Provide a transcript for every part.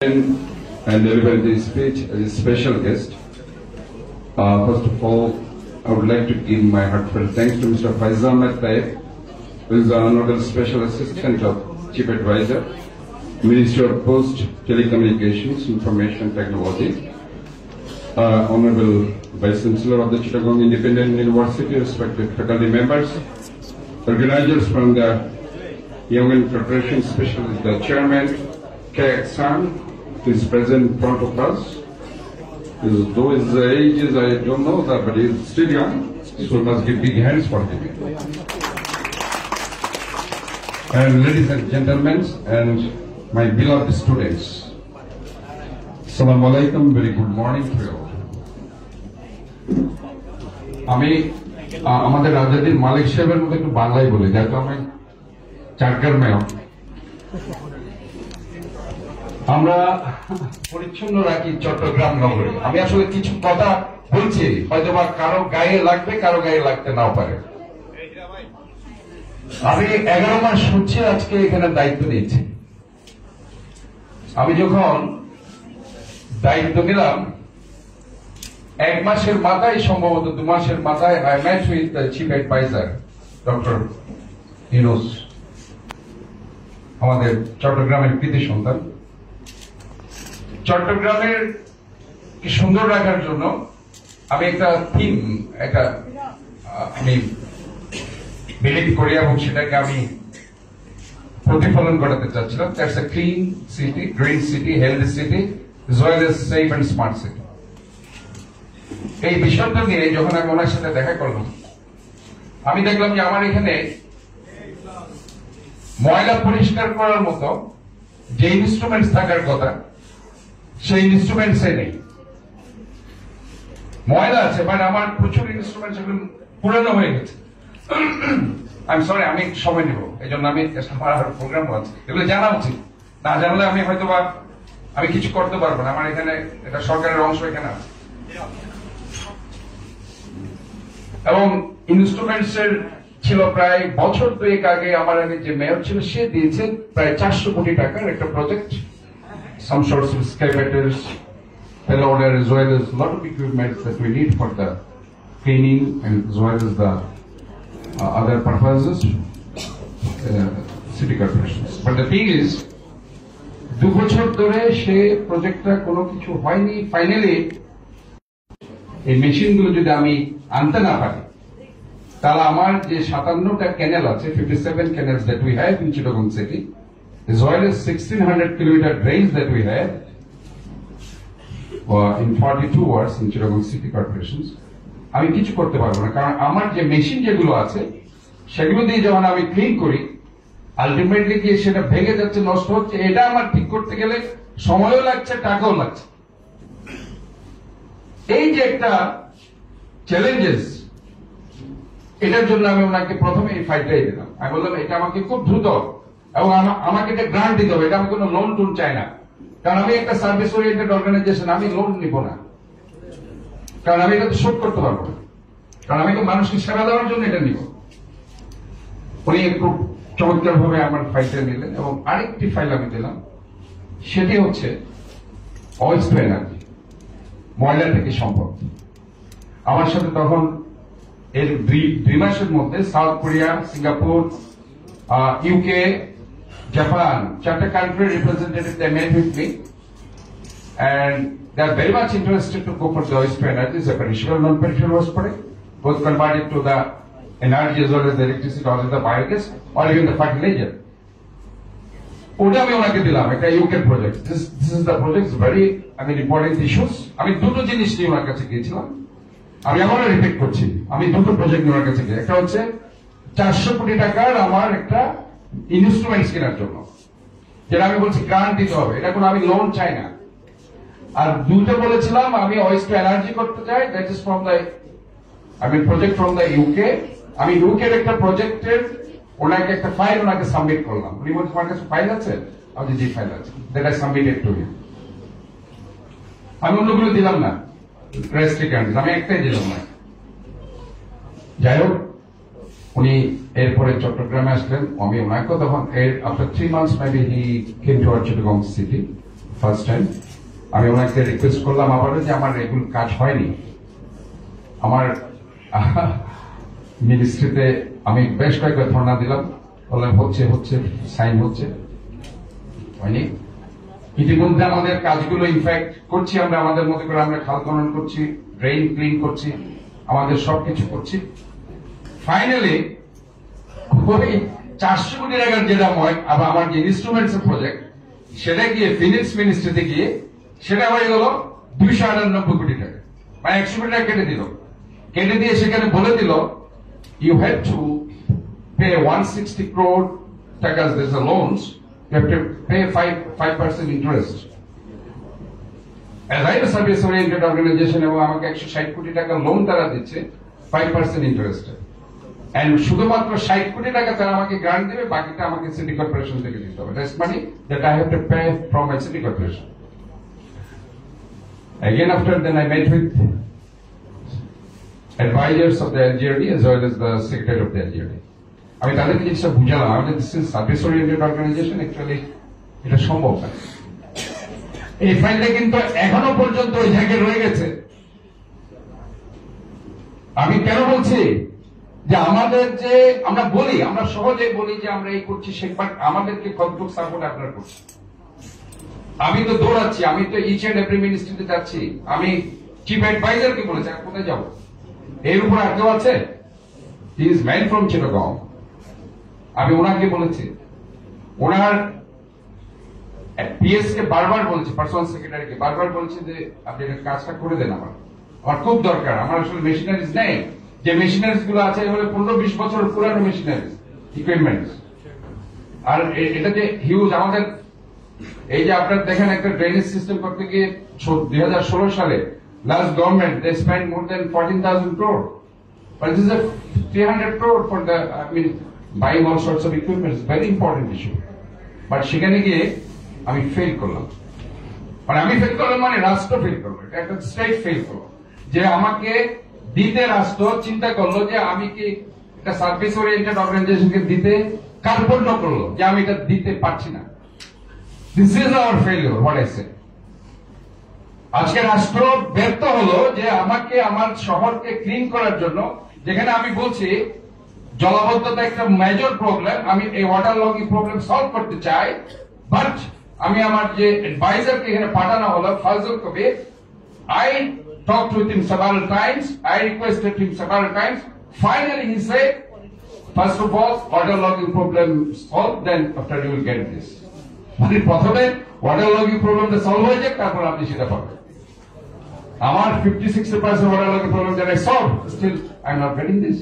And deliver the speech as a special guest. First of all, I would like to give my heartfelt thanks to Mr. Faizal Ahmed Taib, who is the Honorable Special Assistant of Chief Advisor, Ministry of Post, Telecommunications, Information Technology, Honorable Vice Chancellor of the Chittagong Independent University, respected faculty members, organizers from the Young and Corporation, especially the Chairman, K. San, who is present in front of us. Though his age is, I don't know that, but he is still young, so we must give big hands for him. And ladies and gentlemen, and my beloved students, Assalamu alaikum, very good morning to you all. আমি আমাদের রাজনীতির মালিক সাহেবের মধ্যে একটু বাংলায় বলি, যাতে আমি চারকার মেয় আমরা পরিচ্ছন্ন রাখি চট্টগ্রাম নগরে। আমি আসলে কিছু কথা বলছি, হয়তোবা কারো গায়ে লাগবে, কারো গায়ে লাগতে নাও পারে। আমি 11 মাস হচ্ছে আজকে এখানে দায়িত্ব নিয়েছি। আমি যখন দায়িত্ব নিলাম, 1 মাসের মাথায়, সম্ভবত 2 মাসের মাথায়, I met with the Chief Advisor, Dr. Yunus, আমাদের চট্টগ্রামের কৃতি সন্তান। চট্টগ্রামের কি সুন্দর রাখার জন্য আমি একটা থিম আমি বিলিভ করি এবং সেটাকে আমি প্রতিফলন ঘটাতে চাচ্ছিলাম। That's a clean city, green city, healthy city, as well as safe and smart city। এই বিষয়টা নিয়ে যখন আমি ওনার সাথে দেখা করলাম, আমি দেখলাম যে আমার এখানে ময়লা পরিষ্কার করার মতো যে ইনস্ট্রুমেন্টস থাকার কথা, সেই ইনস্ট্রুমেন্টস নেই। ময়লা আছে, বাট আমার প্রচুর ইনস্ট্রুমেন্টস পুরানো হয়ে গেছে। আমি সরি, আমি সময় নেব, এই জন্য আমি আমার প্রোগ্রাম আছে, এগুলো জানা উচিত। না জানলে আমি হয়তোবা আমি কিছু করতে পারবো না। আমার এখানে এটা সরকারের অংশ এখানে আছে, এবং ইনস্ট্রুমেন্টস এর ছিল প্রায় বছর 2 আগে। আমার আগে যে মেয়র ছিল, সে দিয়েছে প্রায় 400 কোটি টাকার একটা project, some sorts of excavators, payloader, as well as a lot of equipment that we need for the cleaning and as well as the other purposes, city corporations. But the thing is, 2 বছর ধরে সে প্রজেক্টটা কোনো কিছু হয়নি। Finally এই মেশিনগুলো যদি আমি আনতে না পারি, তাহলে আমার যে 57টা ক্যানেল আছে, 57 canals that we have in Chittagong city, as well as 1600 kilometer drains that we have in 42 wards in Chittagong city corporations, আমি কিছু করতে পারবো না। কারণ আমার যে মেশিন যেগুলো আছে, সেগুলো দিয়ে যখন আমি ক্লিন করি, আলটিমেটলি গিয়ে সেটা ভেঙে যাচ্ছে, নষ্ট হচ্ছে। এটা আমার ঠিক করতে গেলে সময়ও লাগছে, টাকাও লাগছে। এই যে একটা চ্যালেঞ্জেস, এটার জন্য আমি ওনাকে প্রথমে এই ফাইলটাই দিলাম। আমি বললাম এটা আমাকে খুব দ্রুত, এবং আমাকে এটা গ্রান্ট দিতে হবে। এটা আমি কোনো লোন টোন চাই না, কারণ আমি একটা সার্ভিস ওরিয়েন্টেড অর্গানাইজেশন। আমি লোন নিব না, কারণ আমি এটা তো শোধ করতে পারবো না, কারণ আমি তো মানুষকে সেবা দেওয়ার জন্য এটা নিব। উনি খুব চমৎকার ভাবে আমার ফাইলটা নিলেন, এবং আরেকটি ফাইল আমি দিলাম, সেটি হচ্ছে ওয়েস্ট টু এনার্জি, ময়লা থেকে সম্পদ। আমার সাথে তখন এর 2 মাসের মধ্যে south Korea, Singapore, UK, Japan, 4 country representatives, they met with me, and they are very much interested to go for the waste to energy, the perishable, non-perishable waste product, both converted to the energy as well as the electricity or the biogas or even the fertilizer. ওটা আমি ওনাকে দিলাম, একটা UK project. This is the project, very important issues. আমি 2টো জিনিস নিয়ে ওনার কাছে গিয়েছিলাম। আমি আবারও রিপিট করছি, আমি 2টো প্রজেক্ট নিয়ে ওনার কাছে গিয়ে, একটা হচ্ছে 400 কোটি টাকার আমার একটা ইনস্ট্রুমেন্টস কেনার জন্য, যেটা আমি বলছি গ্রান্ট দিতে হবে, এটা কোনো আমি লোন চাই না। আর 2টা বলেছিলাম আমি ওয়েস্ট টু এনার্জি করতে চাই, that is from the project from the UK। আমি UK এর একটা প্রজেক্টের ওনাকে একটা ফাইল ওনাকে সাবমিট করলাম। উনি বলছেন আমার কাছে ফাইল আছে, আমি যে ফাইল আছে that I submitted to him. আমি অন্যগুলো দিলাম না, রেস্ট্রিকশনস আমি একটাই দিলাম না। যাই হোক, উনি এরপরে চট্টগ্রামে আসলেন। আমি ওনাকে তখন after 3 months maybe he came to our Chittagong city first time আমি ওনাকে রিকোয়েস্ট করলাম আবারও যে আমার এগুলো কাজ হয়নি, আমার মিনিস্ট্রিতে আমি বেশ কয়েকবার ধর্ণা দিলাম, বললাম হচ্ছে হচ্ছে সাইন হচ্ছে, হয়নি। ইতিমধ্যে আমাদের কাজগুলো ইনফ্যাক্ট করছি আমরা আমাদের মতো করে, আমরা খাল খনন করছি, ড্রেন ক্লিন করছি, আমাদের সবকিছু করছি। ফাইনালি ওই 400 কোটি টাকার যেটা আবার আমার যে ইনস্ট্রুমেন্টস এর প্রজেক্ট, সেটা গিয়ে ফিনান্স মিনিস্ট্রিতে গিয়ে সেটা হয়ে গেল 298 কোটি টাকা, মানে 100 কোটি টাকা কেটে দিল। কেটে দিয়ে সেখানে বলে দিল you have to pay 160 crore টাকা this loans, you have to pay 5% interest. As I am a service oriented organization, এবং আমাকে 160 কোটি টাকা লোন তারা দিচ্ছে 5% ইন্টারেস্ট, এন্ড শুধুমাত্র 60 কোটি টাকা তারা আমাকে গ্রান্ট দেবে, বাকিটা আমাকে সিটি কর্পোরেশন থেকে দিতে হবে। That's money that I have to pay from my city corporation. Again, after then I met with advisors of the LGRD as well as the secretary of the LGRD. আমি তাদেরকে জিনিসটা বুঝালাম, আমাদের service oriented organisation, actually এটা সম্ভব না। এই ফাইলটা কিন্তু এখনো পর্যন্ত ওই জায়গায় রয়ে গেছে। আমি কেন বলছি যে আমাদের যে আমরা বলি, আমরা সহজে বলি যে আমরা এই করছি সে, বাট আমাদেরকে কতটুকু সাপোর্ট আপনারা করছেন। আমি তো দৌড়াচ্ছি, আমি তো ইচ এন্ড এভরি মিনিস্ট্রিতে যাচ্ছি, আমি চিফ অ্যাডভাইজারকে বলেছি কোথায় যাব, এর উপর আর কেউ আছে? He is man from Chittagong. আমি ওনাকে বলেছি, ওনার পিএস কে বারবার বলেছি, পার্সোনাল সেক্রেটারিকে বারবার বলেছি যে আপনি কাজটা করে দেন, আমার খুব দরকার। আমার আসলে মেশিনারিজ নেই, যে মেশিনারিজ গুলো আছে এগুলো 15-20 বছর পুরানো মেশিনারিজ ইকুইপমেন্ট, আর এটা যে হিউজ। আমাদের এই যে আপনার দেখেন একটা ড্রেনেজ সিস্টেম করতে গিয়ে 2016 সালে last government they spend more than 14,000 crore, but this is a 300 crore for the buying all sorts of equipment. It's very important issue. But সেখানে গিয়ে আমি ফেল করলাম, মানে আমি ফেল করলাম মানে রাষ্ট্র ফেল করলো, এটা একটা স্টেট ফেল করলো, যে আমাকে দিতে রাষ্ট্র চিন্তা করলো যে আমি কি একটা সার্ভিস ওরিয়েন্টেড অর্গানাইজেশনকে দিতে কার্পণ্য করলো যে আমি এটা দিতে পারছি না। This is our failure, what I সে। আজকে রাষ্ট্র ব্যর্থ হলো যে আমাকে আমার শহরকে ক্লিন করার জন্য, যেখানে আমি বলছি জলাবদ্ধতা একটা মেজর প্রবলেম, আমি এই ওয়াটার লগিং প্রবলেম সলভ করতে চাই, বাট আমি আমার যে অ্যাডভাইজারকে এখানে পাঠানো হলো ফাজল কবির, I talked with him several times, I requested him several times, finally he said, first of all, water logging problem solved, then after you will get this. মানে প্রথমে ওয়াটার লগিং প্রবলেমটা সলভ হয়ে যাক, তারপর আপনি সেটা পাবেন। আমার 50-60% water logging problem that I solve, still I am not getting this.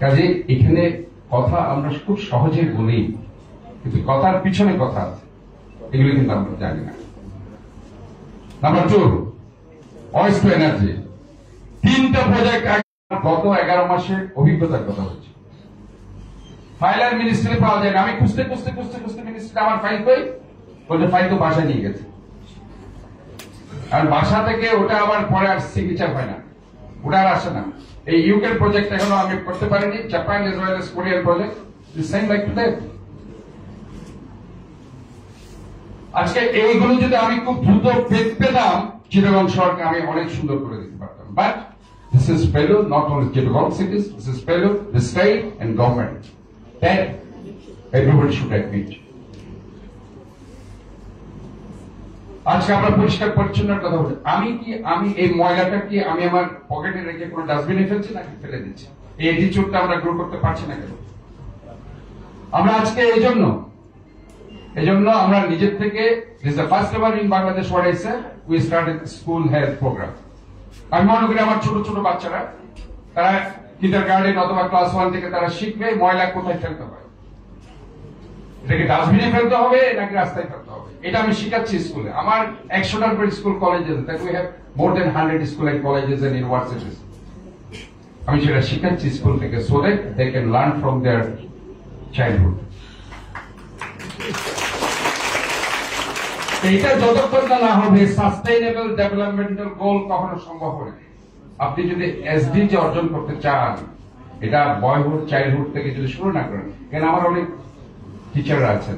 কাজে এখানে কথা আমরা খুব সহজে বলি, কিন্তু কথার পিছনে কথা আছে, এগুলো কিন্তু আমরা জানি না। Number 2, waste to energy. 3টা প্রজেক্ট গত 11 মাসে অভিজ্ঞতার কথা হচ্ছে। ফাইলার মিনিস্ট্রি পাওয়া যায় না, আমি খুঁজতে মিনিস্ট্রি আমার ফাইল কই, বলতে ফাইল তো বাসায় নিয়ে গেছে, আর বাসা থেকে ওটা আবার পরে আর সিগনেচার হয় না, ওটা আর আসে না। এই ইউকের প্রজেক্ট এখনো আমি করতে পারিনি, Japan as well as Korean project, the same like to that. আজকে এইগুলো যদি আমি খুব দ্রুত পেতাম, চিটাগং শহরকে আমি অনেক সুন্দর করে দিতে পারতাম, but this is failure not only Chittagong cities, this is failure the state and government, that everybody should admit. আজকে আমরা পরিষ্কার পরিচ্ছন্নের কথা বলি, আমি এই ময়লাটা কি আমি আমার পকেটে রেখে কোনো ডাস্টবিনে ফেলছি নাকি ফেলে দিচ্ছি? এই অ্যাটিটিউডটা আমরা গ্রো করতে পারছি না কেন? আমরা আজকে এই জন্য আমরা নিজের থেকে, this the first ever in Bangladesh what I say, we started school health programme. আমি মনে করি আমার ছোট ছোট বাচ্চারা, তারা কিন্ডারগার্টেন অথবা ক্লাস 1 থেকে তারা শিখবে ময়লা কোথায় ফেলতে হয়, এটাকে ডাস্টবিনে ফেলতে হবে নাকি রাস্তায় ফেলতে হবে, এটা আমি শিখাচ্ছি স্কুলে। আমার 100টার উপর school colleges, that we have more than 100 school and colleges and universities. আমি সেটা শিখাচ্ছি স্কুল থেকে, so that they can learn from their childhood. এটা যতক্ষণ না হবে সাস্টেইনেবল ডেভেলপমেন্টাল গোল কখনো সম্ভব হবে না। আপনি যদি এসডিজি অর্জন করতে চান, এটা বয়হুড চাইল্ডহুড থেকে যদি শুরু না করেন, কেন আমার অনেক টিচাররা আছেন,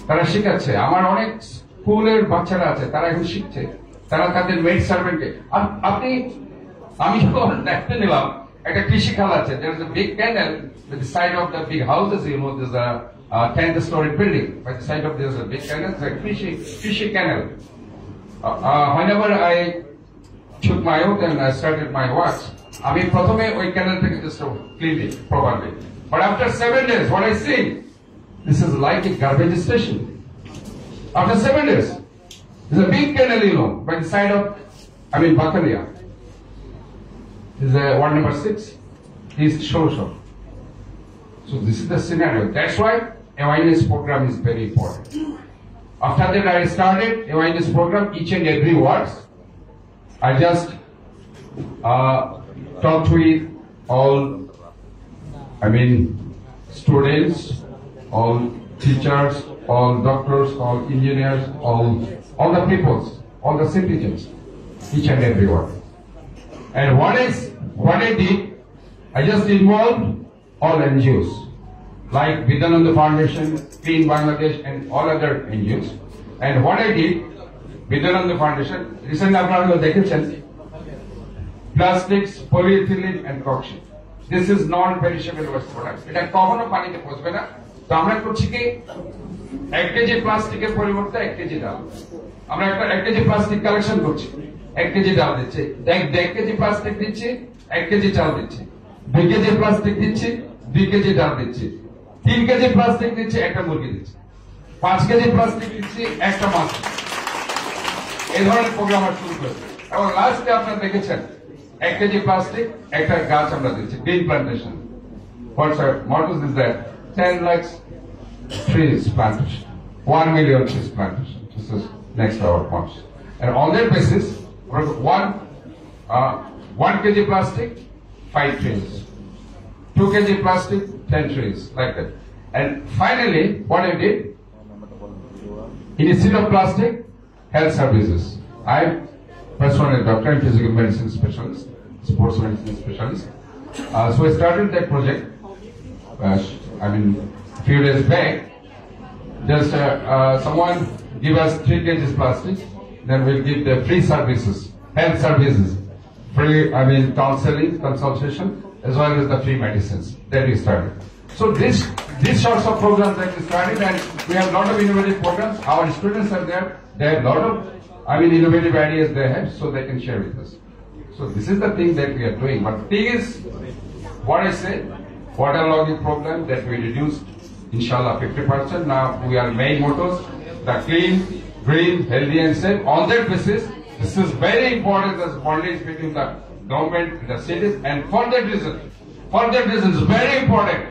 তারা শিখাচ্ছে। আমার অনেক স্কুলের বাচ্চারা আছে, তারা এখন শিখছে, তারা তাদের মেড সার্ভেন্টকে। আমি যখন দেখতে নিলাম একটা কৃষি খাল আছে, there is a big canal by the side of the big houses, there's a 10th-story building. By the side of there's a big canal, it's a kৃষি canal. Whenever I took my oath and I started my work, আমি প্রথমে ওই ক্যানেল থেকে just clean it properly. But after 7 days, what I see, this is like a garbage station. After 7 days, there's a big canal, by the side of, Bakalia. This is ward number 6, East Shosho. So this is the scenario. That's why awareness program is very important. After that, I started awareness program each and every ward. I just talked with all, students, all teachers, all doctors, all engineers, all the peoples, all the citizens, each and every one. And what I did, I just involved all NGOs, like Vidananda Foundation, Clean Bangladesh, and all other NGOs. And what I did, Vidananda Foundation, recently আপনারা দেখেছেন, plastics, polyethylene, and corruption. This is non-perishable waste products. এটা কখনো পানিতে পচবে না। তো আমরা করছি কি, 1 কেজি প্লাস্টিকের পরিবর্তে 1 কেজি ডাল। আমরা 1 কেজি প্লাস্টিক কালেকশন করছি, 1 কেজি ডাল দিচ্ছি, 1 কেজি প্লাস্টিক দিচ্ছি, 1 কেজি চাল দিচ্ছি, 2 কেজি প্লাস্টিক দিচ্ছি, 2 কেজি ডাল দিচ্ছি, 3 কেজি প্লাস্টিক দিচ্ছি, একটা মুরগি দিচ্ছি, 5 কেজি প্লাস্টিক দিচ্ছি, একটা মাছ। এই ধরনের প্রোগ্রাম শুরু করেছে। এবং লাস্টে আপনারা দেখেছেন 1 কেজি প্লাস্টিক, একটা গাছ আমরা দিচ্ছি, green plantation. What's our motto is that 10 lakhs trees plantation, 1 million trees plantation. This is next our point. And on that basis, 1 kg plastic, 5 trees. 2 kg plastic, 10 trees, like that. And finally, what I did, instead of plastic, health services. I'm personally a doctor and physical medicine specialist, sports medicine specialist. So I started that project, a few days back. Just someone give us 3 kg plastic, then we'll give the free services, health services, free, counseling, consultation, as well as the free medicines that we started. So these sorts of programs that we started, and we have a lot of innovative programs. Our students are there. They have a lot of, innovative ideas they have, so they can share with us. So this is the thing that we are doing. But the thing is, what I said, water logging program that we reduced, inshallah, 50%. Now we are main mottos, the clean, green, healthy and safe. On that basis, this is very important as bondage between the government and the cities. And for that reason, it's very important.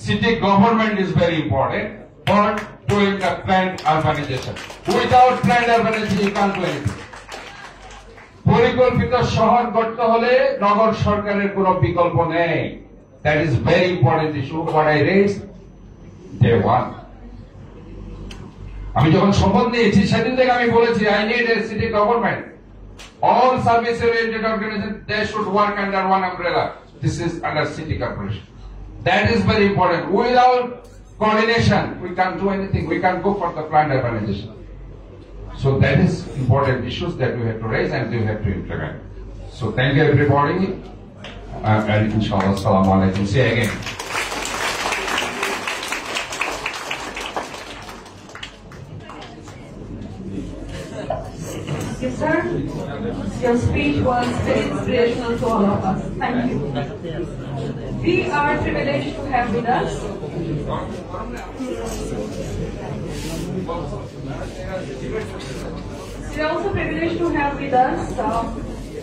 City government is very important for doing the planned urbanization. Without planned urbanization, you can't do anything. পরিকল্পিত শহর গড়তে হলে নগর সরকারের কোনো বিকল্প নেই। That is very important issue. What I raised, day one. আমি যখন শপথ নিয়েছি সেদিন থেকে আমি বলেছি, I need a city government. All service-oriented organizations, they should work under one umbrella. This is under city corporation. That is very important. Without coordination, we can't do anything. We can't go for the planned urbanization. So that is important issues that we have to raise and we have to implement. So thank you everybody. And inshallah, assalamu alaikum. See you again. Yes, sir. Your speech was very inspirational to all of us. Thank you. We are privileged to have with us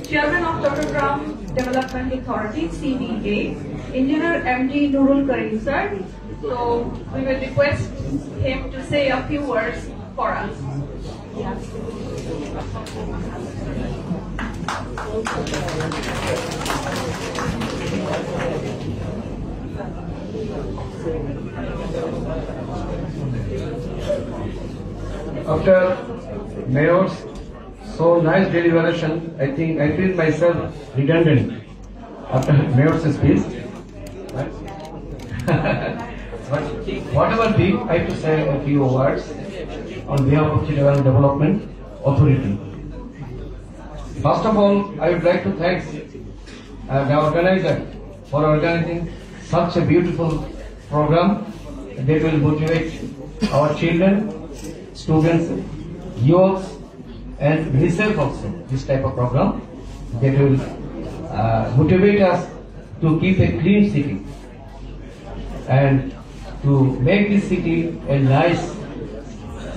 Chairman of Chattogram Development Authority, CDA, Engineer MD Nurul Karim, sir. So we will request him to say a few words for us. Yes. After Mayor's so nice deliberation, I think I feel myself redundant after Mayor's speech. But whatever be, I have to say a few words on behalf of Chittagong Development Authority. First of all, I would like to thank the organizer for organizing such a beautiful program that will motivate our children, students, youths, and myself also. This type of program that will motivate us to keep a clean city and to make this city a nice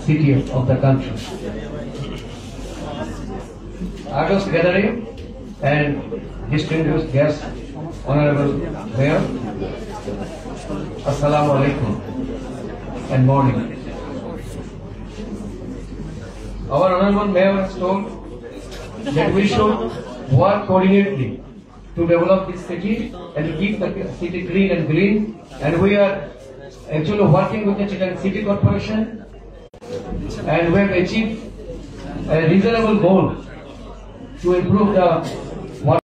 city of the country. August gathering and distinguished guests, Honorable Mayor, Assalamu alaikum and morning. Our Honorable Mayor has told that we should work coordinately to develop this city and to keep the city clean and green, and we are actually working with the Chittagong City Corporation, and we have achieved a reasonable goal to improve the